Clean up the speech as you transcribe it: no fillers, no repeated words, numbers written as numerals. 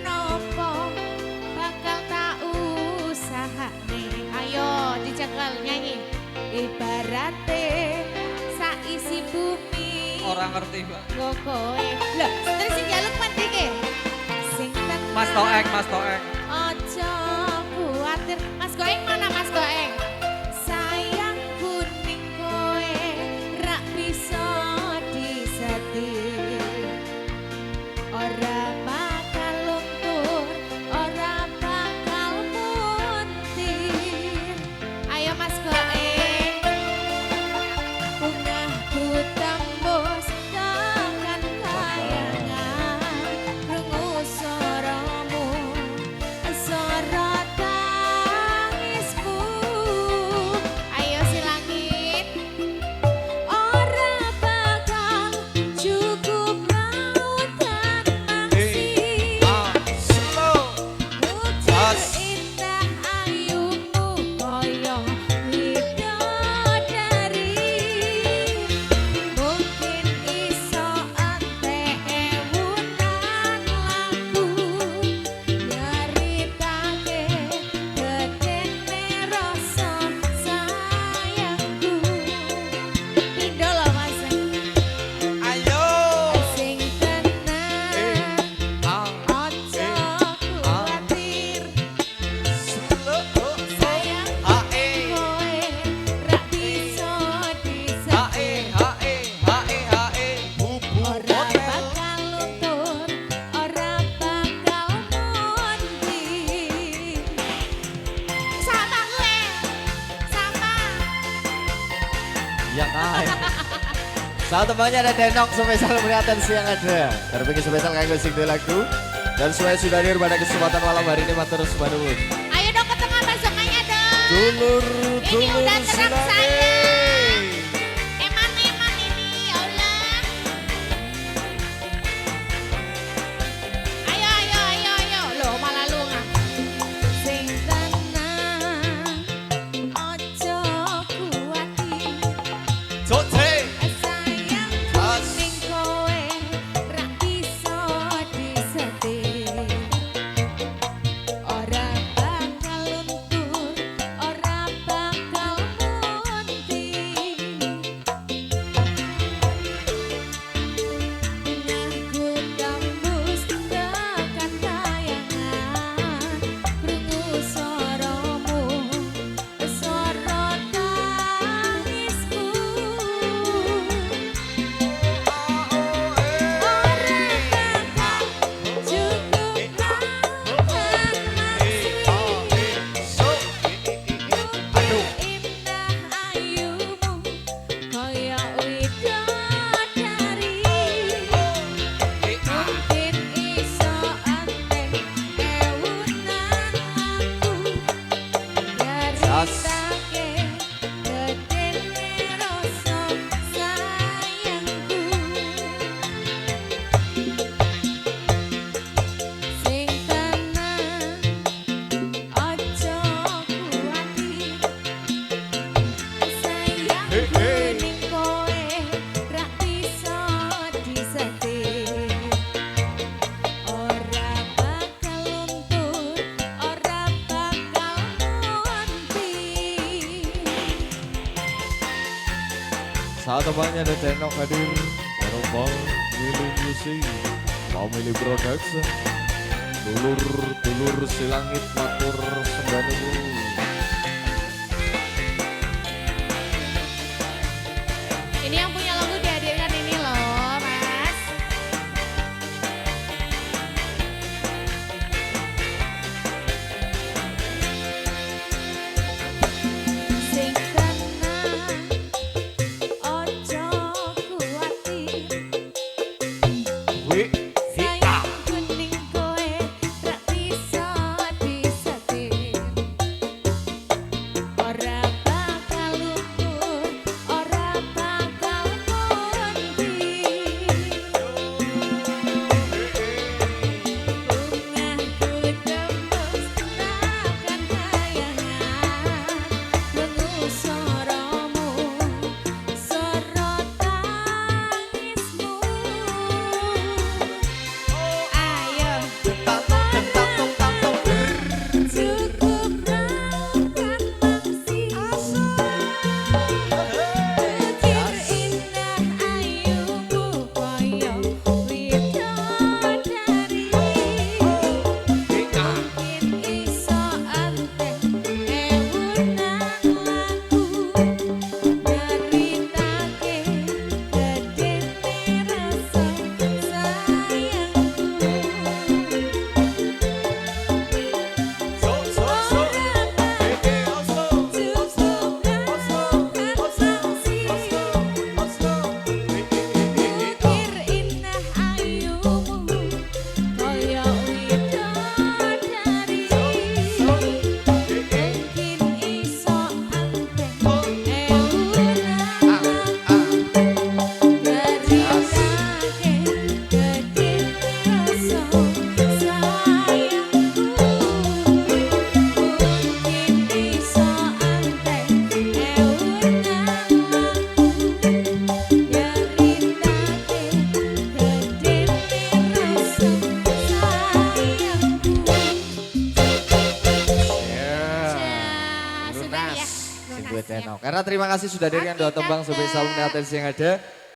nopo bakal tak usahane. Ayo dicekel nyanyi. Ibarate saisi bumi. Orang ngerti, Mbak. Kokoe. Lah, terus sing jaluk mati ke? Sing tenang. Mas Toeng, Mas Toeng. Ojo kuatir. Mas Goeng mana Mas Goeng? Sayang kuning koe rak bisa disetir. Ora bakal luntur, ora bakal muntir. Ayo Mas Goeng. Bungahku tembus tekan kayangan. Rungu suaramu, suara tangismu. Ayo si langit. Ora bakal cukup lautan maksi. Slow. Mujur indah ayumu koyo widodari. Mungkin iso ate ewunan lagu nyaritake gedene rasa sayangku. Pindho lho Mas. Ayo. Sing tenang, ojo kuatir. Slow. Sayang Hae. kowe rak bisa disetir. Hae. Bubu Ora hotel. bakal luntur, ora bakal muntir. Sama gue, sama. Ya kai. Saat temannya ada Denok spesial peringatan siang ada. Terpikir spesial kanggo sing lagu. Dan sesuai sudah hadir pada kesempatan malam hari ini matur nuwun. Ayo dong ke tengah masuknya dong. Dulur Ini udah terang silane. saya. Eman ini, ya Allah. Ayo. Loh malah lu nggak. Sing tenang, ojo kuatir. Joce. Sayang kuning kowe rak bisa disetir. Ora bakal luntur, ora bakal muntir. Bungahku tembus tekan kayangan. Krungu suaramu, suara tangismu. Sing tenang, ojo kuatir. Sayang kuning kowe rak bisa disetir. Ora bakal luntur, ora bakal muntir. Saat temannya ada Denok hadir. Rombong milih musik. Mau milih production. Dulur silangit matur sembah Ini yang punya lagu dihadirkan ini loh, Mas. Sing tenang, ojo kuatir. Wih. Sayang kuning kowe rak bisa disetir. duet Denok. Karena terima kasih sudah hadir dengan dua tembang spesial melihat yang ada.